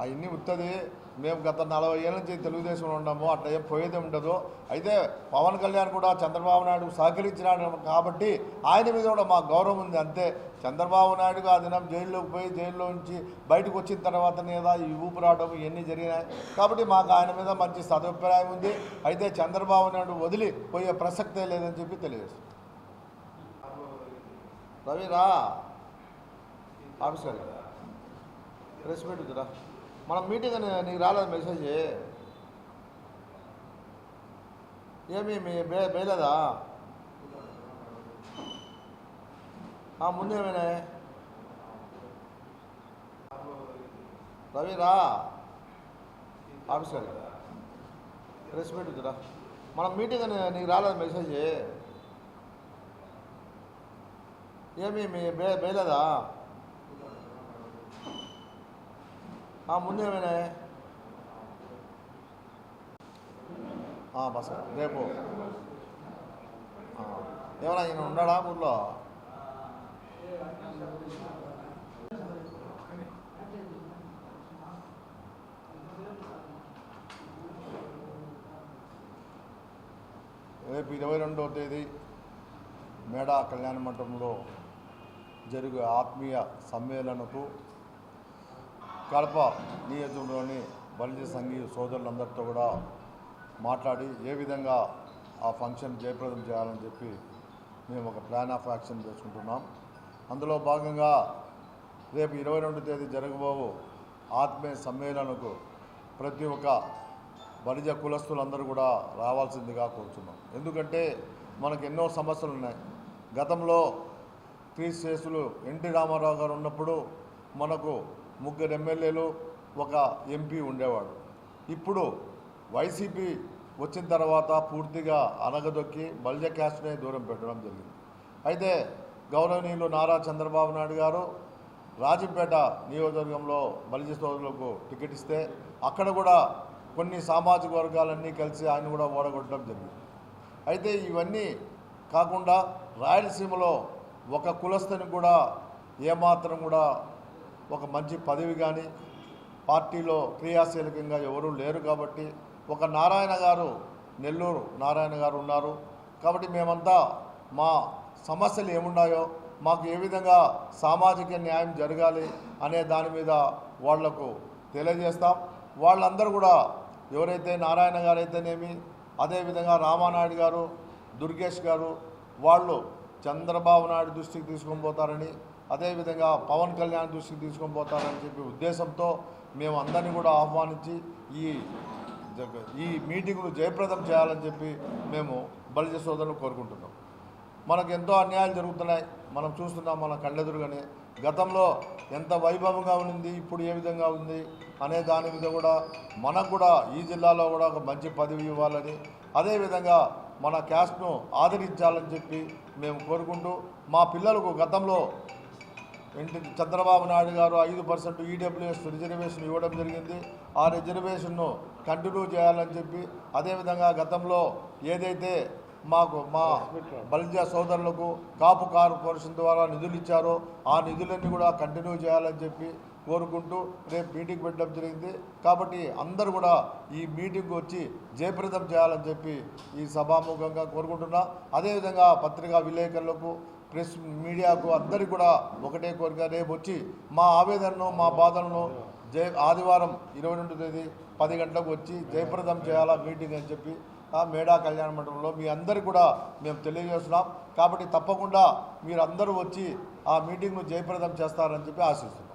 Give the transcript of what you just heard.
అవన్నీ ఉత్తది. మేము గత 40 ఏళ్ళ నుంచి తెలుగుదేశంలో ఉన్నాము, అట్లా ఏం పోయేది ఉండదు. అయితే పవన్ కళ్యాణ్ కూడా చంద్రబాబు నాయుడు సహకరించినాడు కాబట్టి ఆయన మీద కూడా మాకు గౌరవం ఉంది అంతే. చంద్రబాబు నాయుడుగా ఆ దినం జైల్లోకి పోయి జైల్లో నుంచి బయటకు వచ్చిన తర్వాతనే కదా ఈ ఊపిరాటం ఇవన్నీ జరిగినాయి. కాబట్టి మాకు ఆయన మీద మంచి సదుపాయం ఉంది. అయితే చంద్రబాబు నాయుడు వదిలి పోయే ప్రసక్తే లేదని చెప్పి తెలియజేస్తుంది. రవిరా ఆఫీసర్ ప్రెస్ మీట్ ఉందిరా, మనం మీటింగ్ అని నీకు రాలేదు మెసేజ్? ఏమి మీ బేలేదా? ముందేమైనా రవిరా ఆఫీసర్ ప్రెస్ మీట్ ఉందిరా, మనం మీటింగ్ అని నీకు రాలేదు మెసేజ్? ఏమి మీ బేలేదా? ముందేమైనా బస్ రేపు ఏమన్నా ఈయన ఉన్నాడా ఊళ్ళో? రేపు 22వ తేదీ మేడా కళ్యాణ మండపంలో జరిగే ఆత్మీయ సమ్మేళనకు కడప నియోజకవర్గంలోని బలిజ సంఘీయ సోదరులందరితో కూడా మాట్లాడి ఏ విధంగా ఆ ఫంక్షన్ జయప్రదం చేయాలని చెప్పి మేము ఒక ప్లాన్ ఆఫ్ యాక్షన్ చేసుకుంటున్నాం. అందులో భాగంగా రేపు 22వ తేదీ జరగబోవు ఆత్మీయ సమ్మేళనకు ప్రతి ఒక్క బలిజ కులస్తులందరూ కూడా రావాల్సిందిగా కోరుతున్నాం. ఎందుకంటే మనకు ఎన్నో సమస్యలు ఉన్నాయి. గతంలో క్రీస్తులు ఎన్టీ రామారావు గారు ఉన్నప్పుడు మనకు 3 ఎమ్మెల్యేలు, 1 ఎంపీ ఉండేవాడు. ఇప్పుడు వైసీపీ వచ్చిన తర్వాత పూర్తిగా అనగదొక్కి బలిజ క్యాస్ట్నే దూరం పెట్టడం జరిగింది. అయితే గౌరవనీయులు నారా చంద్రబాబు నాయుడు గారు రాజంపేట నియోజకవర్గంలో బలిజ సోదరులకు టికెట్ ఇస్తే అక్కడ కూడా కొన్ని సామాజిక వర్గాలన్నీ కలిసి ఆయన కూడా ఓడగొట్టడం జరిగింది. అయితే ఇవన్నీ కాకుండా రాయలసీమలో ఒక కులస్తుని కూడా ఏమాత్రం కూడా ఒక మంచి పదవి కానీ పార్టీలో క్రియాశీలకంగా ఎవరూ లేరు. కాబట్టి ఒక నారాయణ గారు, నెల్లూరు నారాయణ గారు ఉన్నారు. కాబట్టి మేమంతా మా సమస్యలు ఏమున్నాయో, మాకు ఏ విధంగా సామాజిక న్యాయం జరగాలి అనే దాని మీద వాళ్లకు తెలియజేస్తాం. వాళ్ళందరూ కూడా ఎవరైతే నారాయణ గారు అయితేనేమి, అదేవిధంగా రామానాయుడు గారు, దుర్గేష్ గారు, వాళ్ళు చంద్రబాబు నాయుడు దృష్టికి తీసుకొని పోతారని, అదేవిధంగా పవన్ కళ్యాణ్ దృష్టికి తీసుకొని పోతారని చెప్పి ఉద్దేశంతో మేము అందరినీ కూడా ఆహ్వానించి ఈ మీటింగ్ను జయప్రదం చేయాలని చెప్పి మేము బలిజ సోదరులు కోరుకుంటున్నాం. మనకు ఎంతో అన్యాయాలు జరుగుతున్నాయి, మనం చూస్తున్నాం మన కళ్ళెదురుగానే. గతంలో ఎంత వైభవంగా ఉంది, ఇప్పుడు ఏ విధంగా ఉంది అనే దాని మీద కూడా మనకు కూడా ఈ జిల్లాలో కూడా ఒక మంచి పదవి ఇవ్వాలని, అదేవిధంగా మన క్యాస్ట్ను ఆదరించాలని చెప్పి మేము కోరుకుంటూ, మా పిల్లలకు గతంలో చంద్రబాబు నాయుడు గారు 5% ఈడబ్ల్యూఎస్ రిజర్వేషన్ ఇవ్వడం జరిగింది. ఆ రిజర్వేషన్ను కంటిన్యూ చేయాలని చెప్పి, అదేవిధంగా గతంలో ఏదైతే మాకు మా బలిజ సోదరులకు కాపు కార్పొరేషన్ ద్వారా నిధులు ఇచ్చారో ఆ నిధులన్నీ కూడా కంటిన్యూ చేయాలని చెప్పి కోరుకుంటూ రేపు మీటింగ్ పెట్టడం జరిగింది. కాబట్టి అందరూ కూడా ఈ మీటింగ్కి వచ్చి జయప్రదం చేయాలని చెప్పి ఈ సభాముఖంగా కోరుకుంటున్నా. అదేవిధంగా పత్రికా విలేకరులకు, ప్రెస్ మీడియాకు అందరికీ కూడా ఒకటే కోరిక, రేపు వచ్చి మా ఆవేదనను, మా బాధలను ఆదివారం 22వ తేదీ 10 గంటలకు వచ్చి జయప్రదం చేయాలా మీటింగ్ అని చెప్పి మేడా కళ్యాణ మండపంలో మీ అందరికీ కూడా మేము తెలియజేస్తున్నాం. కాబట్టి తప్పకుండా మీరు అందరూ వచ్చి ఆ మీటింగ్ను జయప్రదం చేస్తారని చెప్పి ఆశిస్తున్నాం.